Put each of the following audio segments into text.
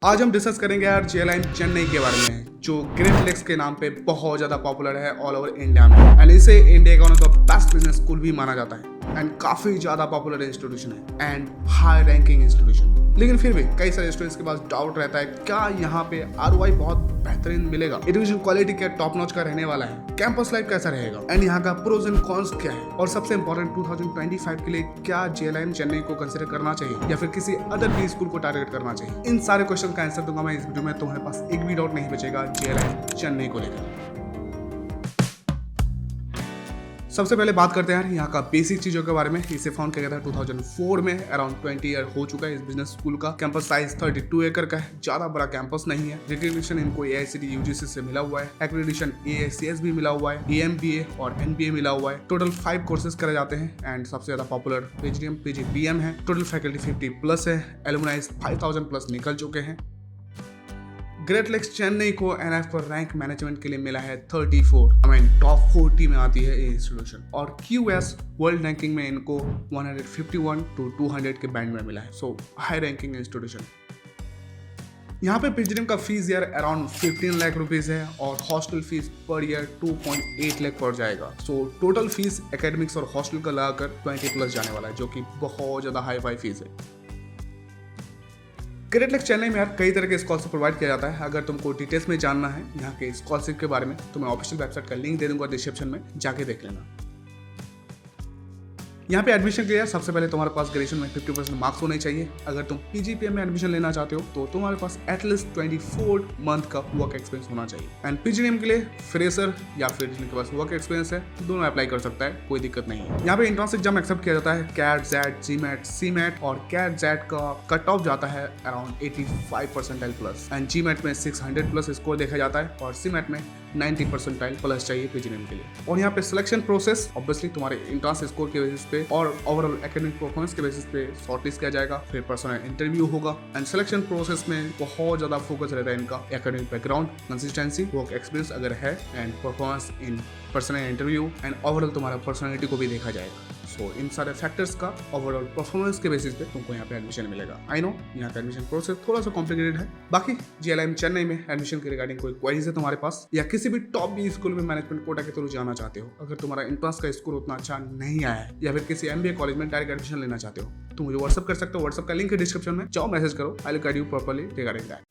आज हम डिस्कस करेंगे यार जेएलआईएम चेन्नई के बारे में, जो ग्रेट लेक्स के नाम पे बहुत ज्यादा पॉपुलर है ऑल ओवर इंडिया में। एंड इसे इंडिया का one of the best business school भी माना जाता है एंड काफी ज्यादा पॉपुलर इंस्टीट्यूशन है एंड हाई रैंकिंग इंस्टीट्यूशन। लेकिन फिर भी कई सारे स्टूडेंट्स के पास डाउट रहता है, क्या यहाँ पे आरओआई बहुत बेहतरीन मिलेगा, एजुकेशन क्वालिटी क्या टॉप नॉच का रहने वाला है, कैंपस लाइफ कैसा रहेगा एंड यहाँ का प्रोज एंड कॉन्स क्या है, और सबसे इंपॉर्टेंट 2025 के लिए क्या जेएलआईएम चेन्नई को कंसीडर करना चाहिए या फिर किसी अदर बी स्कूल को टारगेट करना चाहिए। इन सारे क्वेश्चन का आंसर दूंगा मैं इस वीडियो में। तुम्हारे पास एक भी डाउट नहीं बचेगा जेएलआईएम चेन्नई को लेकर। सबसे पहले बात करते हैं यार यहाँ का बेसिक चीजों के बारे में। इसे फाउंड किया गया था 2004 में, अराउंड 20 ईयर हो चुका है इस बिजनेस स्कूल का। कैंपस साइज 32 एकड़ का है, ज्यादा बड़ा कैंपस नहीं है। रिकग्निशन इनको एआईसीटी यूजीसी से मिला हुआ है, एक्रेडिटेशन एआईसीएस भी मिला हुआ है, एएमबीए और एनबीए मिला हुआ है। टोटल 5 कोर्सेज करे जाते हैं एंड सबसे ज्यादा पॉपुलर पीजीडीएम पीजीपीएम है। टोटल फैकल्टी 50+ है, एलुमनाइज 5000+ निकल चुके हैं। ग्रेट लेक्स चेन्नई को एनएफ पर रैंक मैनेजमेंट के लिए मिला है 34, टॉप 40 में आती है ये इंस्टीट्यूशन। और क्यूएस वर्ल्ड रैंकिंग में इनको 151 to 200 के बैंड में मिला है। सो हाई रैंकिंग इंस्टीट्यूशन। यहाँ पे पीजीडीएम का फीस यार अराउंड 15 लाख रुपीज है और hostel fees per year 2.8 lakh पड़ जाएगा। सो टोटल फीस एकेडमिक्स और हॉस्टल का लगाकर 20+ जाने वाला है, जो कि बहुत ज्यादा हाई फाई फीस है। ग्रेट लेक्स चेन्नई में यार कई तरह के स्कॉलरशिप प्रोवाइड किया जाता है। अगर तुमको डिटेल्स में जानना है यहाँ के स्कॉलरशिप के बारे में तो मैं ऑफिशियल वेबसाइट का लिंक दे दूंगा डिस्क्रिप्शन में, जाके देख लेना। यहाँ पे एडमिशन के लिए सबसे पहले तुम्हारे पास ग्रेजुएशन में 50% मार्क्स होने चाहिए। अगर तुम पीजीपीएम में एडमिशन लेना चाहते हो तो तुम्हारे पास एटलीस्ट 24 मंथ का वर्क एक्सपीरियंस होना चाहिए। एंड पीजीडीएम के लिए फ्रेशर या फिर जिनके पास वर्क एक्सपीरियंस है दोनों अप्लाई कर सकता है, कोई दिक्कत नहीं है। यहाँ पे एंट्रेंस एग्जाम एक्सेप्ट किया जाता है। कैट, जेट, जीमैट, सीमैट और कैट जेट का कट ऑफ जाता है around 85 percentile plus. And GMAT में 600+ स्कोर देखा जाता है और सीमैट में 90 परसेंटाइल प्लस चाहिए पीजीडीएम के लिए। और यहाँ पे सिलेक्शन प्रोसेस ऑब्वियसली तुम्हारे एंट्रेंस स्कोर के बेसिस पे और ओवरऑल एकेडमिक परफॉर्मेंस के बेसिस पे शॉर्टलिस्ट किया जाएगा, फिर पर्सनल इंटरव्यू होगा। एंड सिलेक्शन प्रोसेस में बहुत ज्यादा फोकस रहता है इनका academic background, consistency, work experience अगर है and performance in personal interview and overall तुम्हारा पर्सनैलिटी को भी देखा जाएगा। सो इन सारे फैक्टर्स का ओवरऑल परफॉर्मेंस के बेसिस पे तुमको यहाँ पे एडमिशन मिलेगा। आई नो यहाँ का एडमिशन प्रोसेस थोड़ा सा कॉम्प्लिकेटेड है। बाकी जेएलआईएम चेन्नई में एडमिशन के रिगार्डिंग कोई क्वेरीज है तुम्हारे पास या किसी भी टॉप बी स्कूल में मैनेजमेंट कोटा के थ्रू जाना चाहते हो, अगर तुम्हारा एंट्रेंस का स्कोर उतना अच्छा नहीं आया है या फिर किसी एमबीए कॉलेज में डायरेक्ट एडमिशन लेना चाहते हो तो मुझे व्हाट्सअप कर सकते हो। व्हाट्सअप का लिंक है डिस्क्रिप्शन में, जाओ मैसेज करो, I will guide you properly regarding that.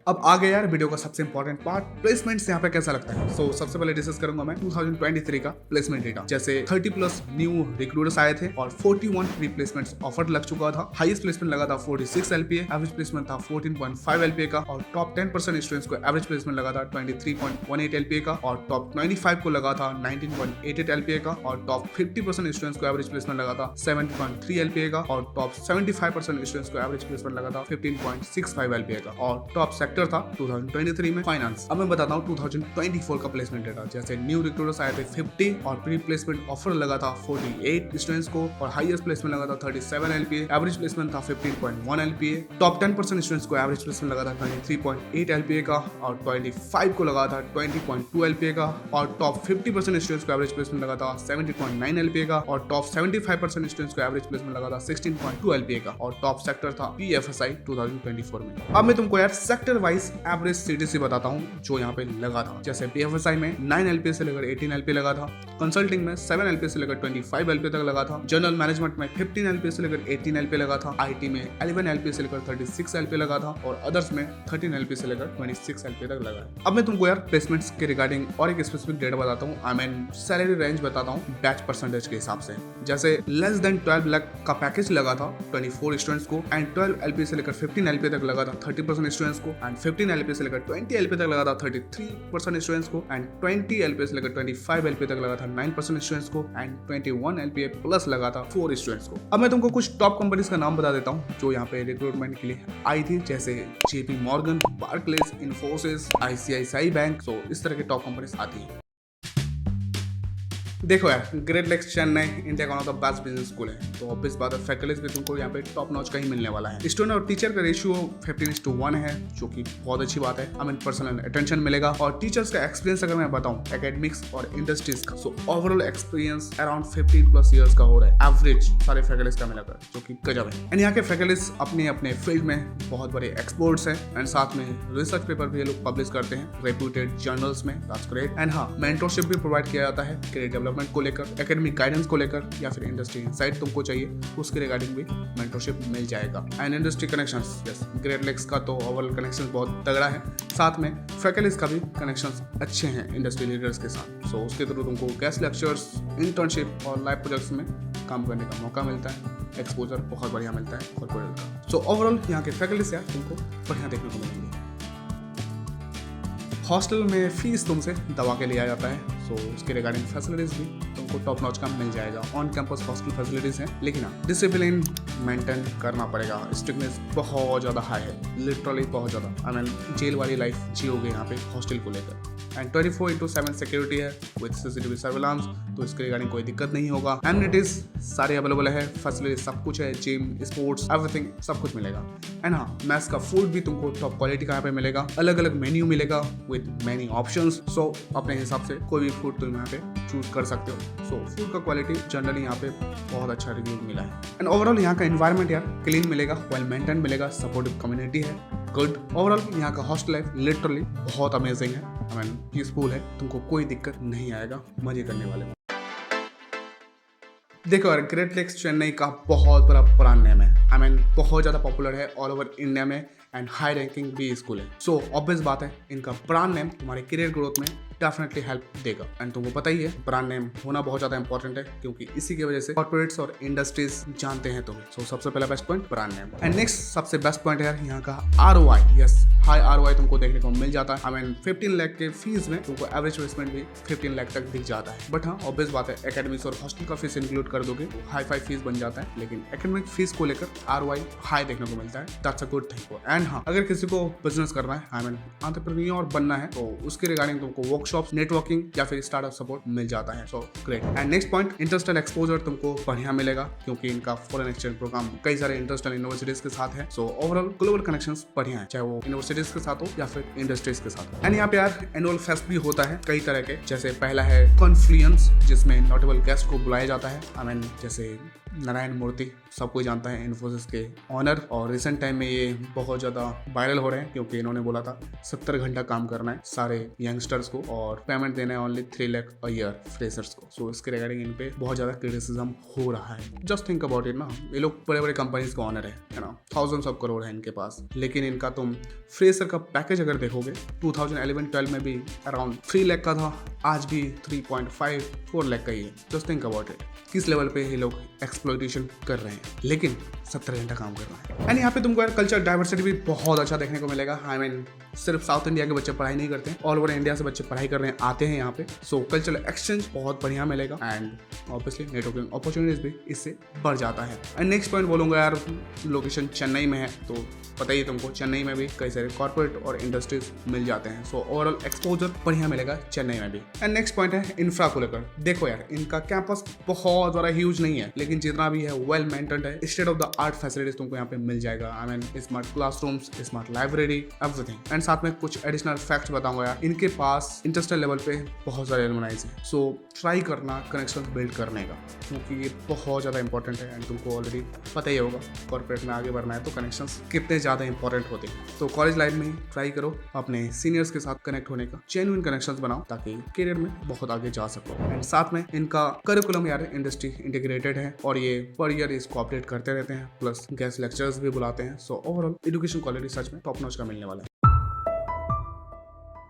अब आ गया यार वीडियो का सबसे इंपॉर्टेंट पार्ट, प्लेसमेंट्स यहाँ पे कैसा लगता है। सो सबसे पहले डिस्कस करूंगा मैं 2023 का प्लेसमेंट डेटा। जैसे 30+ न्यू रिक्रूटर्स आए थे और 41 रिप्लेसमेंट्स ऑफर लग चुका था। हाईएस्ट प्लेसमेंट लगा था 46 एलपीए, एवरेज प्लेसमेंट था 14.5 एलपीए का और टॉप 10% स्टूडेंट्स को एवरेज प्लेसमेंट लगा था 23.18 एलपीए का और टॉप 95 को लगा था 19.88 एलपीए का और टॉप 50% स्टूडेंट्स को एवरेज प्लेसमेंट लगा था 7.3 एलपीए का और टॉप 75% स्टूडेंट्स को एवरेज प्लेसमेंट लगा था 15.65 एलपीए का। और टॉप था 2023 में फाइनेंस। अब मैं बताता हूँ 2024 का प्लेसमेंट डेटा। जैसे न्यू रिक्रूटर्स आए थे 50 और प्री प्लेसमेंट ऑफर लगा था 48 स्टूडेंट्स को और हाईएस्ट प्लेसमेंट लगा था 37 एलपीए, एवरेज प्लेसमेंट था 15.1 एलपीए। टॉप 10% स्टूडेंट्स को एवरेज प्लेसमेंट लगा था 23.8 एलपीए का और 25 को लगा था 20.2 एलपीए का और टॉप 50% स्टूडेंट्स को एवरेज प्लेसमेंट लगा था 70.9 एलपीए का और टॉप 75% स्टूडेंट्स को एवरेज प्लेसमेंट लगा था 16.2 एलपीए का और टॉप सेक्टर था पीएफएसआई 2024 में। अब मैं तुमको यार सेक्टर वाइज एवरेज सीटीसी बताता हूँ जो यहाँ पे लगा था। जैसे पीएफएसआई में 9 एलपीए से लेकर 18 एलपीए लगा था, कंसल्टिंग में 7 एलपीए से लेकर 25 एलपीए तक लगा था, जनरल मैनेजमेंट में 15 एलपीए से लेकर 18 एलपीए लगा था, आईटी में 11 एलपीए से लेकर 36 एलपीए लगा था और अदर्स में 13 एलपीए से लेकर 26 एलपीए तक लगा है। अब मैं तुमको यार प्लेसमेंट्स के रिगार्डिंग और एक स्पेसिफिक डेटा बताता हूँ, सैलरी रेंज बताता हूँ बैच परसेंटेज के हिसाब से। जैसे लेस देन 12 लाख का पैकेज लगा था 24 स्टूडेंट्स को एंड 12 एलपीए से लेकर 15 एलपीए तक लगा था 30% स्टूडेंट्स को एंड 15 एलपीए से लेकर 20 एलपीए तक लगा था 33% स्टूडेंट्स को एंड 20 एलपीए से लेकर 25 एलपीए तक लगा था 9% स्टूडेंट्स को एंड 21 एलपीए प्लस लगा था 4 स्टूडेंट्स को। अब मैं तुमको कुछ टॉप कंपनीज का नाम बता देता हूँ जो यहाँ पे रिक्रूटमेंट के लिए आई थी, जैसे JP Morgan, Barclays, Infosys, ICICI bank. तो इस तरह के टॉप कंपनीज आती है। देखो यार, ग्रेट लेक्स चेन्नई इंडिया का one of the best business school है, तो ऑब्वियस बात है फैकल्टीज भी तुमको यहाँ पे टॉप नॉच का ही मिलने वाला है। स्टूडेंट और टीचर का रेशियो 15:1 है, जो कि बहुत अच्छी बात है। आई मीन पर्सनल अटेंशन मिलेगा। और टीचर्स का एक्सपीरियंस अगर मैं बताऊं एकेडमिक्स और इंडस्ट्रीज का, so overall experience around 15+ years का हो रहा है एवरेज सारे फैकल्टीज का मिलाकर, जो कि गजब है। एंड यहाँ के फैकल्टीज अपने अपने फील्ड में बहुत बड़े एक्सपर्ट्स हैं एंड साथ में रिसर्च पेपर भी ये लोग पब्लिश करते हैं रेप्यूटेड जर्नल्स में। That's great. एंड हाँ, मेंटरशिप भी प्रोवाइड किया जाता है करियर डेवलपमेंट को लेकर, एकेडमिक गाइडेंस को लेकर, या फिर इंडस्ट्री इनसाइट तुमको चाहिए उसके रिगार्डिंग भी मेंटरशिप मिल जाएगा। And industry connections, yes, Great Lakes का तो ओवरऑल कनेक्शंस बहुत तगड़ा है, साथ में फैकल्टीज का भी कनेक्शंस अच्छे हैं इंडस्ट्री लीडर्स के साथ। सो उसके थ्रू तुमको गेस्ट लेक्चर्स, इंटर्नशिप और लाइव प्रोजेक्ट्स में काम करने का मौका मिलता है, एक्सपोजर बहुत बढ़िया मिलता है कॉर्पोरेट का। सो ओवरऑल यहाँ के फैकल्टीज यार तुमको बढ़िया देखने को मिलेंगे। हॉस्टल में फीस तुमसे दबा के लिया जाता है, सो उसके रिगार्डिंग फैसिलिटीज भी तुमको टॉप नॉच का मिल जाएगा। ऑन कैंपस हॉस्टल फैसिलिटीज हैं, लेकिन हाँ डिसिप्लिन मेंटेन करना पड़ेगा। स्ट्रिक्टनेस बहुत ज़्यादा हाई है, लिटरली बहुत ज़्यादा। आई मीन जेल वाली लाइफ जियोगे यहाँ पे हॉस्टल को लेकर। एंड 24/7 सिक्योरिटी है विद CCTV सर्विलांस, तो इसके रिगार्डिंग कोई दिक्कत नहीं होगा। एमिनिटीज सारे अवेलेबल है, फैसिलिटीज सब कुछ है, जिम, स्पोर्ट्स, एवरीथिंग सब कुछ मिलेगा। एंड हाँ, मैस का फूड भी तुमको टॉप क्वालिटी का यहाँ पे मिलेगा, अलग अलग मेन्यू मिलेगा विद मैनी ऑप्शंस। सो अपने हिसाब से कोई भी फूड तुम यहाँ पे चूज कर सकते हो। सो फूड का क्वालिटी जनरली यहाँ पे बहुत अच्छा रिव्यू मिला है। एंड ओवरऑल यहाँ का एनवायरमेंट यार क्लीन मिलेगा, वेल मेंटेन मिलेगा, सपोर्टिव कम्युनिटी है, गुड। ओवरऑल यहाँ का हॉस्टल लाइफ लिटरली बहुत अमेजिंग है, आई मीन पीसफुल है, तुमको कोई दिक्कत नहीं आएगा, मजे करने वाले। देखो यार, ग्रेट लेक्स चेन्नई का बहुत बड़ा ब्रांड नेम है, आई मीन बहुत ज़्यादा पॉपुलर है ऑल ओवर इंडिया में एंड हाई रैंकिंग भी स्कूल है। सो ऑब्वियस बात है इनका ब्रांड नेम तुम्हारे करियर ग्रोथ में डेफिनेटली हेल्प देगा। एंड तुमको पता ही है ब्रांड नेम होना बहुत ज़्यादा इंपॉर्टेंट है, क्योंकि इसी की वजह से कॉर्पोरेट्स और इंडस्ट्रीज जानते हैं तुम्हें। सो सबसे पहला best point brand name. And next सबसे बेस्ट पॉइंट है यहाँ का ROI। यस, हाई ROI तुमको देखने को मिल जाता है। आई मीन 15 लाख के फीस में तुमको एवरेज इन्वेस्टमेंट भी 15 लाख तक दिख जाता है। बट हाँ, ऑब्वियस बात है एकेडमिक्स और हॉस्टल का फीस इंक्लूड कर दोगे तो हाई फाई फीस बन जाता है, लेकिन एकेडमिक फीस को लेकर ROI हाई देखने को मिलता है। That's a good thing. And हाँ, अगर किसी को बिजनेस करना है, आई मीन एंटरप्रेन्योर बनना है, तो उसके रिगार्डिंग तुमको वर्कशॉप्स, नेटवर्किंग या फिर स्टार्टअप सपोर्ट मिल जाता है। So great. And next point, international exposure तुमको बढ़िया मिलेगा, क्योंकि इनका फॉरेन एक्सचेंज प्रोग्राम कई सारे इंटरनेशनल यूनिवर्सिटीज के साथ है। सो ओवरऑल ग्लोबल कनेक्शंस बढ़िया है, चाहे वो यूनिवर्सिटीज के साथ हो या फिर इंडस्ट्रीज के साथ। एंड यहाँ पे यार एनुअल फेस्ट भी होता है कई तरह के, जैसे पहला है कॉन्फ्लुएंस, जिसमें नोटेबल गेस्ट को बुलाया जाता है। आई मीन जैसे नारायण मूर्ति, सब कोई जानता है, इन्फोसिस के ऑनर, और रिसेंट टाइम में ये बहुत ज़्यादा वायरल हो रहे हैं, क्योंकि इन्होंने बोला था 70 घंटा काम करना है सारे यंगस्टर्स को और पेमेंट देना है only 3 lakh a year freshers को। सो इसके रिगार्डिंग इन पे बहुत ज़्यादा क्रिटिसिज्म हो रहा है। जस्ट थिंक अबाउट इट ना, ये लोग बड़े बड़े कंपनीज का ऑनर है ना, थाउजेंड्स ऑफ करोड़ है इनके पास, लेकिन इनका तुम फ्रेशर का पैकेज अगर देखोगे 2011-12 में भी अराउंड 3 लाख का था, आज भी 3.54 लाख का ही है। जस्ट थिंक अबाउट इट, किस लेवल पे ये लोग एक्सप्लॉयटेशन कर रहे हैं, लेकिन 70 घंटा काम कर रहा है। एंड यहाँ पे तुमको यार कल्चर डाइवर्सिटी भी बहुत अच्छा देखने को मिलेगा। आई मीन सिर्फ साउथ इंडिया के बच्चे पढ़ाई नहीं करते हैं, ऑल ओवर इंडिया से बच्चे पढ़ाई करने आते हैं यहाँ पे। सो कल्चरल एक्सचेंज बहुत बढ़िया मिलेगा एंड ऑब्वियसली नेटवर्किंग अपॉर्चुनिटीज भी इससे बढ़ जाता है। एंड नेक्स्ट पॉइंट बोलूँगा यार, लोकेशन चेन्नई में है, तो पता ही तुमको चेन्नई में भी कई सारे कॉर्पोरेट और इंडस्ट्रीज मिल जाते हैं। सो ओवरऑल एक्सपोजर बढ़िया मिलेगा चेन्नई में भी। एंड नेक्स्ट पॉइंट है इंफ्रा को लेकर। देखो यार, इनका कैंपस बहुत ज़्यादा ह्यूज नहीं है, लेकिन जितना भी है वेल मेंटेन्ड है, state of the art facilities तुमको यहाँ पे मिल जाएगा। I mean smart classrooms, smart library, everything. And साथ में कुछ एडिशनल फैक्ट्स बताऊंगा यार, इनके पास इंडस्ट्रियल लेवल पे बहुत सारे एलुमनाइज हैं। सो ट्राई करना कनेक्शन बिल्ड करने का, क्योंकि ये बहुत ज़्यादा इंपॉर्टेंट है। एंड तुमको ऑलरेडी पता ही होगा कॉर्पोरेट में आगे बढ़ना है तो कनेक्शंस कितने ज़्यादा इंपॉर्टेंट होते हैं। तो कॉलेज लाइफ में ट्राई करो अपने सीनियर्स के साथ कनेक्ट होने का, जेन्युइन कनेक्शंस बनाओ ताकि करियर में बहुत आगे जा सको। एंड साथ में इनका करिकुलम यार इंडस्ट्री इंटीग्रेटेड है और ये पर ईयर इसको अपडेट करते रहते हैं, प्लस गेस्ट लेक्चर्स भी बुलाते हैं। सो ओवरऑल एजुकेशन क्वालिटी सच में टॉप नॉच का मिलने वाला है।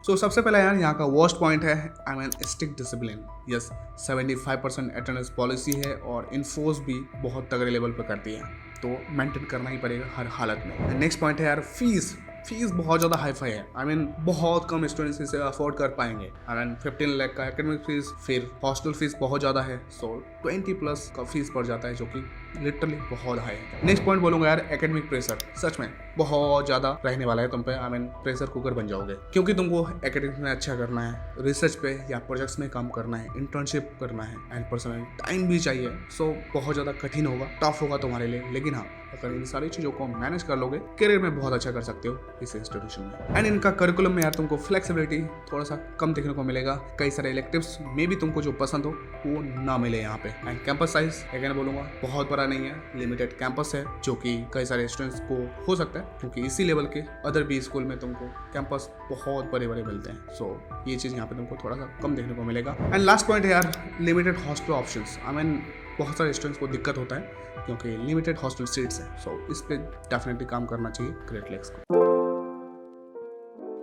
सो सबसे पहला यार यहाँ का वर्स्ट पॉइंट है, I mean strict discipline. Yes, 75% attendance policy है और इन्फोर्स भी बहुत तगड़े लेवल पर करती है, तो मेंटेन करना ही पड़ेगा हर हालत में। नेक्स्ट पॉइंट है यार फीस बहुत ज़्यादा हाई फाई है। आई मीन बहुत कम स्टूडेंट्स इसे अफोर्ड कर पाएंगे। आई मीन 15 लाख का एकेडमिक फीस, फिर हॉस्टल फीस बहुत ज़्यादा है। सो 20+ का फीस पड़ जाता है, जो कि लिटरली बहुत हाई है। नेक्स्ट पॉइंट बोलूंगा यार, एकेडमिक प्रेशर सच में बहुत ज्यादा रहने वाला है तुम पे। आई मीन प्रेशर कुकर बन जाओगे, क्योंकि तुमको एकेडमिक में अच्छा करना है, रिसर्च पे या प्रोजेक्ट्स में काम करना है, इंटर्नशिप करना है एंड पर्सनल टाइम भी चाहिए। सो बहुत ज्यादा कठिन होगा, टफ होगा तुम्हारे लिए, लेकिन हाँ अगर इन सारी चीजों को मैनेज कर लोगे करियर में बहुत अच्छा कर सकते हो इस इंस्टीट्यूशन में। एंड इनका करिकुलम में यार तुमको फ्लेक्सिबिलिटी थोड़ा सा कम देखने को मिलेगा। कई सारे इलेक्टिव्स में भी तुमको जो पसंद हो वो ना मिले यहाँ पे। एंड कैंपस साइज अगेन बोलूंगा बहुत बड़ा नहीं है, लिमिटेड कैंपस है, जो कि कई सारे स्टूडेंट्स को हो सकता है, क्योंकि इसी लेवल के अदर भी स्कूल में तुमको कैंपस बहुत बड़े बड़े मिलते हैं। सो ये चीज़ यहाँ पे तुमको थोड़ा सा कम देखने को मिलेगा। एंड लास्ट पॉइंट है यार, limited hostel options. I mean बहुत सारे स्टूडेंट्स को दिक्कत होता है क्योंकि लिमिटेड हॉस्टल सीट्स हैं। सो इस पे डेफिनेटली काम करना चाहिए ग्रेट लेक्स को।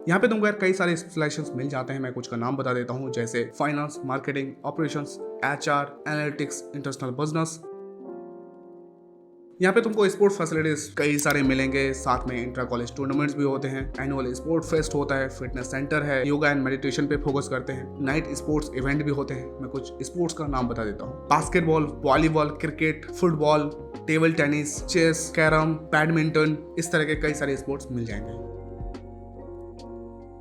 यहाँ पे तुमको यार कई सारे स्पेशलाइजेशंस मिल जाते हैं। मैं कुछ का नाम बता देता हूँ, जैसे finance, marketing, operations, HR, analytics, international business. यहाँ पे तुमको स्पोर्ट्स फैसिलिटीज कई सारे मिलेंगे, साथ में इंट्रा कॉलेज टूर्नामेंट्स भी होते हैं, एनुअल स्पोर्ट फेस्ट होता है, फिटनेस सेंटर है, योगा एंड मेडिटेशन पे फोकस करते हैं, नाइट स्पोर्ट्स इवेंट भी होते हैं। मैं कुछ स्पोर्ट्स का नाम बता देता हूँ, basketball, volleyball, cricket, football, table tennis, chess, carrom, badminton, इस तरह के कई सारे स्पोर्ट्स मिल जाएंगे।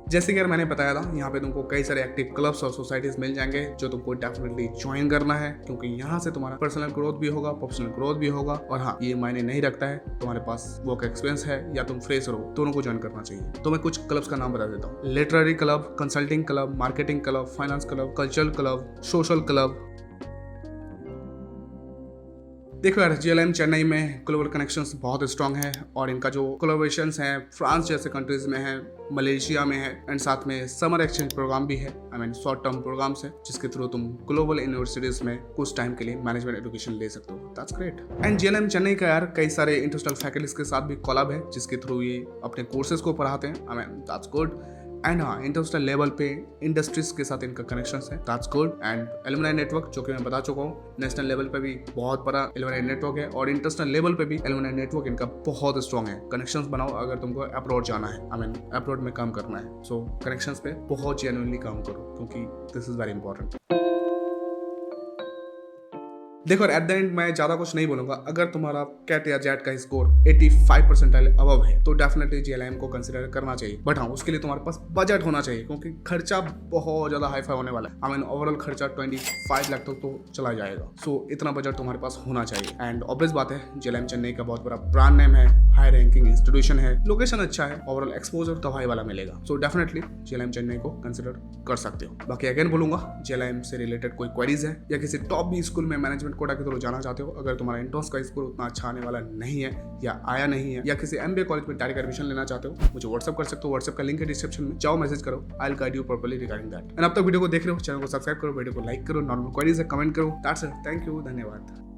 जैसे कि यार मैंने बताया था, यहाँ पे तुमको कई सारे एक्टिव क्लब्स और सोसाइटीज मिल जाएंगे जो तुमको डेफिनेटली ज्वाइन करना है, क्योंकि यहाँ से तुम्हारा पर्सनल ग्रोथ भी होगा, प्रोफेशनल ग्रोथ भी होगा। और हाँ, ये मायने नहीं रखता है तुम्हारे पास वर्क एक्सपीरियंस है या तुम फ्रेशर हो, दोनों को ज्वाइन करना चाहिए। तो मैं कुछ क्लब्स का नाम बता देता हूँ, literary club, consulting club, marketing club, finance club, cultural club, social club. देखो यार, JLM चेन्नई में ग्लोबल कनेक्शंस बहुत स्ट्रांग है और इनका जो कोलैबोरेशंस हैं फ्रांस जैसे कंट्रीज में है, मलेशिया में है, एंड साथ में समर एक्सचेंज प्रोग्राम भी है। I mean short term programs है जिसके थ्रू तुम ग्लोबल यूनिवर्सिटीज में कुछ टाइम के लिए मैनेजमेंट एजुकेशन ले सकते हो। That's great. And JLM Chennai का यार कई सारे इंटरनेशनल फैकल्टीज के साथ भी कोलैब है, जिसके थ्रू ये अपने कोर्सेज को पढ़ाते हैं। I mean that's good. And हाँ, इंटरनेशनल लेवल पे इंडस्ट्रीज के साथ इनका कनेक्शंस है, that's good. And alumni network, जो कि मैं बता चुका हूँ, नेशनल लेवल पे भी बहुत बड़ा एलुमनाई नेटवर्क है और इंटरनेशनल लेवल पे भी एलुमनाई नेटवर्क इनका बहुत स्ट्रॉन्ग है। कनेक्शंस बनाओ अगर तुमको अब्रॉड जाना है, आई मीन अब्रॉड में काम करना है। सो कनेक्शंस पे बहुत जेन्युइनली काम करो, क्योंकि दिस इज वेरी इंपॉर्टेंट। देखो एट द एंड मैं ज्यादा कुछ नहीं बोलूंगा। अगर तुम्हारा कैट या जेट का स्कोर 85 परसेंटाइल अबव है तो डेफिनेटली JLM को कंसिडर करना चाहिए। बट हाँ, उसके लिए तुम्हारे पास बजट होना चाहिए, क्योंकि खर्चा बहुत ज्यादा हाई फाई होने वाला है। आई मीन ओवरऑल खर्चा 25 लाख तक तो चला जाएगा। सो इतना बजट तुम्हारे पास होना चाहिए। एंड ऑब्वियस बात है, JLM चेन्नई का बहुत बड़ा ब्रांड नेम है, हाई रैंकिंग इंस्टीट्यूशन है, लोकेशन अच्छा है, ओवरऑल एक्सपोजर तो हाई वाला मिलेगा। सो डेफिनेटली JLM चेन्नई को कंसिडर कर सकते हो। बाकी अगेन बोलूंगा, JLM से रिलेटेड कोई क्वेरीज है या किसी टॉप भी स्कूल में मैनेजमेंट कोटा के थ्रू जाना चाहते हो, अगर तुम्हारा एंट्रेंस का स्कोर उतना अच्छा आने वाला नहीं है या आया नहीं है, या किसी MBA कॉलेज में डायरेक्ट एडमिशन लेना चाहते हो, मुझे व्हाट्सएप कर सकते हो। व्हाट्सएप का लिंक है डिस्क्रिप्शन में, जाओ मैसेज करो, I will guide you properly regarding that. And अब तक वीडियो को देख रहे हो, चैनल को सब्सक्राइब करो, वीडियो को लाइक करो, नॉर्मल क्वेरीज है कमेंट करो। दैट्स इट, थैंक यू, धन्यवाद।